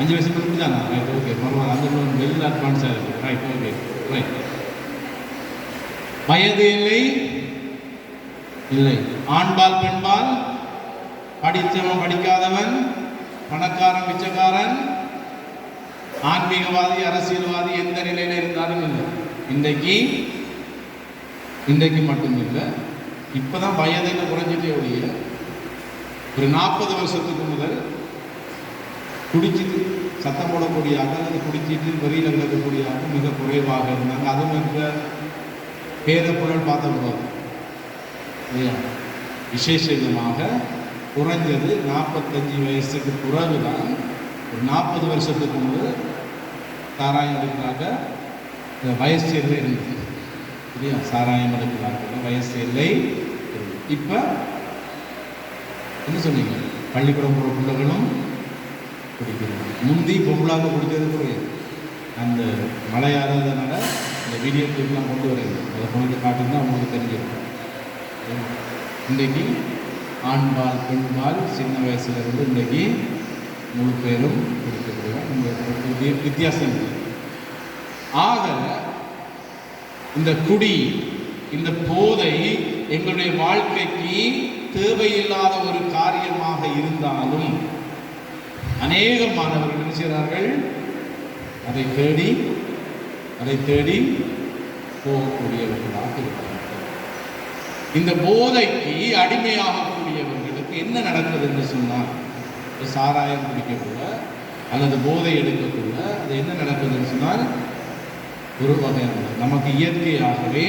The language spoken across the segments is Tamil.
5 வயசுக்கு முடிஞ்சானா? ரைட், ஓகே, பரவாயில்ல. அந்த வெல் அட்வான்ஸாக இருக்குது. Right, okay, right. வயது இல்லை இல்லை. ஆண்பால் பெண்பால், படித்தவன் படிக்காதவன், பணக்காரன் பிச்சைக்காரன், ஆன்மீகவாதி அரசியல்வாதி, எந்த நிலையில இருந்தாலும் இல்லை. இன்றைக்கு மட்டும் இல்லை, இப்பதான் வயதில் குறைஞ்சிட்டே ஒழிய ஒரு 40 வருஷத்துக்கு முதல் குடிச்சிட்டு சத்தம் போடக்கூடிய ஆக அல்லது குடிச்சிட்டு வெளியில் கிடக்கக்கூடிய ஆக மிக குறைவாக இருந்தாங்க. அதுவும் இருக்கிற பேத பொருள் பார்த்த கூடாது இல்லையா? விசேஷமாக குறைஞ்சது 45 வயசுக்கு பிறகுதான். ஒரு 40 வருஷத்துக்கு முதல் சாராயம் எடுக்கிறாங்க, வயசு எல்லை இருந்தது இல்லையா? சாராயம் எடுக்கிறாங்க, வயசு எல்லை. இப்போ என்ன சொன்னீங்க? பள்ளிக்கூடம் போகிற பிள்ளைகளும் குடிக்கிறாங்க. முந்தி பொம்பளாக குடிக்கிறது குறையாது. அந்த மழையாததுனால இந்த வீடியோ கிளிப்லாம் கொண்டு வரையாது. அதை கொண்டு காட்டுன்னா அவங்களுக்கு தெரிஞ்சிருக்கும். இன்றைக்கி ஆண்பால் பெண்பால் சின்ன வயசுலேருந்து இன்றைக்கி முழு பேரும் குடிக்கக்கூடிய வித்தியாசம். ஆக இந்த குடி, இந்த போதை எங்களுடைய வாழ்க்கைக்கு தேவையில்லாத ஒரு காரியமாக இருந்தாலும் அநேக மாணவர்கள் என்ன செய்கிறார்கள்? அதை தேடி போகக்கூடியவர்களாக இருக்கிறார்கள். இந்த போதைக்கு அடிமையாகக்கூடியவர்களுக்கு என்ன நடக்குது என்று சொன்னால், சாராயம் குடிக்கக்குள்ள அல்லது போதை எடுக்கக்குள்ள அது என்ன நடக்குதுன்னு சொன்னால், ஒரு வகையான நமக்கு இயற்கையாகவே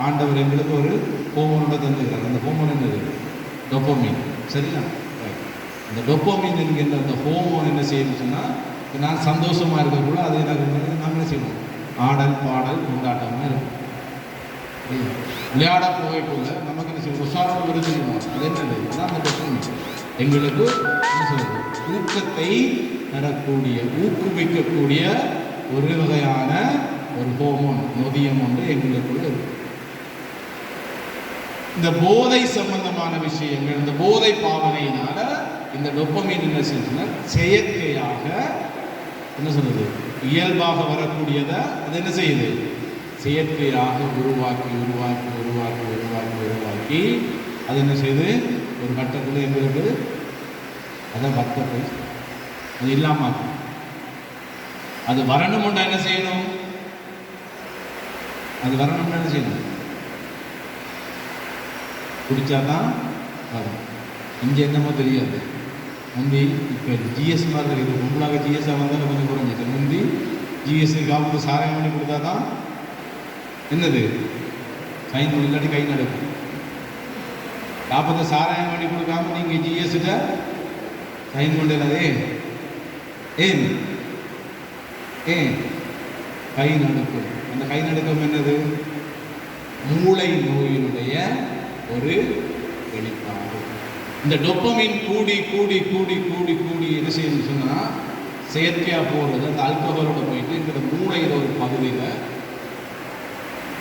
ஆண்டவர் எங்களுக்கு ஒரு ஹோமோனோட தந்துக்கிறார். அந்த ஹோமோன் என்னது? டோபோமின். சரியா? அந்த டோபோமின் என்கின்ற அந்த ஹோமோன் என்ன செய்யணும்னு சொன்னால், நான் சந்தோஷமாக இருக்கக்குள்ள அது எனக்கு நாம் என்ன செய்யணும்? ஆடல் பாடல் கொண்டாட்டமாக இருக்கும். விளையாட போகக்குள்ள நமக்கு என்ன செய்யணும்? உற்சாகம் விருதுமா. அது என்னது? அதுதான் அந்த டோபோமின். எங்களுக்கு என்ன சொல்றது? ஊக்கத்தை தரக்கூடிய, ஊக்குவிக்கக்கூடிய ஒரு வகையான ஒரு ஹோமோன், நொதியம் ஒன்று எங்களுக்குள்ள இருக்கு. இந்த போதை சம்பந்தமான விஷயங்கள், இந்த போதை பாவனையினால இந்த டோபமைன் என்ன செஞ்சுன்னா செயற்கையாக என்ன சொல்றது? இயல்பாக வரக்கூடியதை அது என்ன செய்யுது? செயற்கையாக உருவாக்கி அது என்ன செய்யுது? ஒரு கட்டத்தில் எங்களுக்கு அதை வர்த்தத்தை அது இல்லாமல் அது வரணும்னா என்ன செய்யணும்? அது வரணும்னா என்ன செய்யணும்? குடிச்சாதான் வரும். இங்கே என்னமோ தெரியாது. முந்தி இப்போ ஜிஎஸ் மாதிரி தெரியுது. முன்னாக ஜிஎஸ்ஸாக வந்தால் கொஞ்சம் குறைஞ்சிட்டு. முந்தி ஜிஎஸ்சி காப்புக்கு சாராயம் பண்ணி கொடுத்தா தான் என்னது? சைன் இல்லாட்டி கை நடக்கும். காப்பத்தை சாராயம் பண்ணி கொடுக்காம நீங்கள் ஜிஎஸ்கிட்ட சைன் கொண்டே ஏன் கை நடுக்கம். அந்த கை நடுக்கம் என்னது? மூளை நோயினுடைய ஒரு வெளிப்பாடு. இந்த டோபமைன் கூடி என்ன செய்யணும்னு சொன்னால், செயற்கையாக போகிறது அந்த ஆல்கஹாலோட போயிட்டு இந்த மூளையில் ஒரு பகுதியில்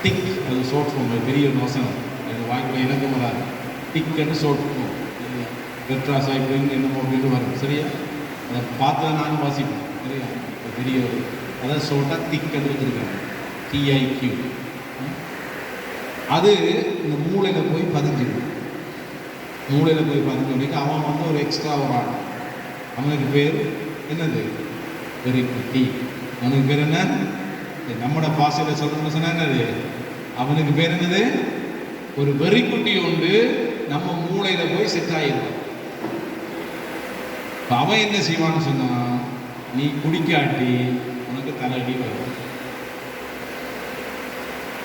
டிக், அது ஷோர்ட் ஃபார்ம், பெரிய வசனம் எங்கள் வாய்ப்பில் இணக்கம் வராது. டிக்குன்னு ஷோர்ட் ஃபார்ம், பெட்ரா சாய்ப்பின்னு என்னமோ அப்படின்னு வரும். சரியா? அதை பார்த்து நானும் வாசிப்பேன். சரியா? பெரிய ஒரு அதாவது ஷோர்ட்டாக திக்குன்னு வச்சுருக்காங்க, TIQ. அது இந்த மூளையில் போய் பதிஞ்சிடும். மூளையில் போய் பதிஞ்சோடனே அவன் வந்து ஒரு எக்ஸ்ட்ரா ஒரு ஆள். அவனுக்கு பேர் என்னது? வெறிக்குட்டி. அவனுக்கு பேர் என்ன? நம்மளோட பாசையில் சொல்லணும்னு சொன்னா என்னது? அவனுக்கு பேர் என்னது? ஒரு வெறிக்குட்டி உண்டு. நம்ம மூளையில் போய் செட் ஆகிடுவான். இப்போ அவன் என்ன செய்வான்னு சொன்னா, நீ குடிக்காட்டி உனக்கு தலையடி வரும்,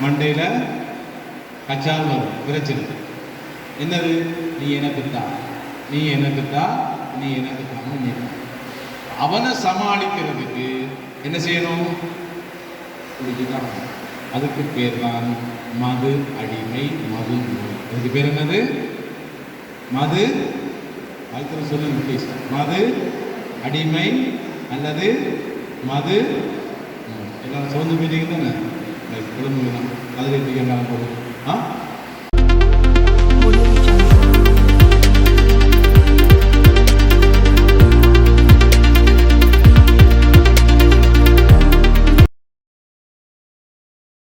மண்டையில் கச்சால் வரும், பிரச்சனை. என்னது? நீ எனக்குத்தா. அவனை சமாளிக்கிறதுக்கு என்ன செய்யணும்? குடிச்சுதான். அதுக்கு பேர் தான் மது அடிமை, மது நோய். அதுக்கு பேர் என்னது? மது, அதுக்கு சொல்லுங்க ப்ளீஸ். மது அடிமை அல்லது மது நோய். எல்லாரும் சோர்ந்து போயிட்டீங்க தானே? குழந்தைங்க தான் அதில் போதும்.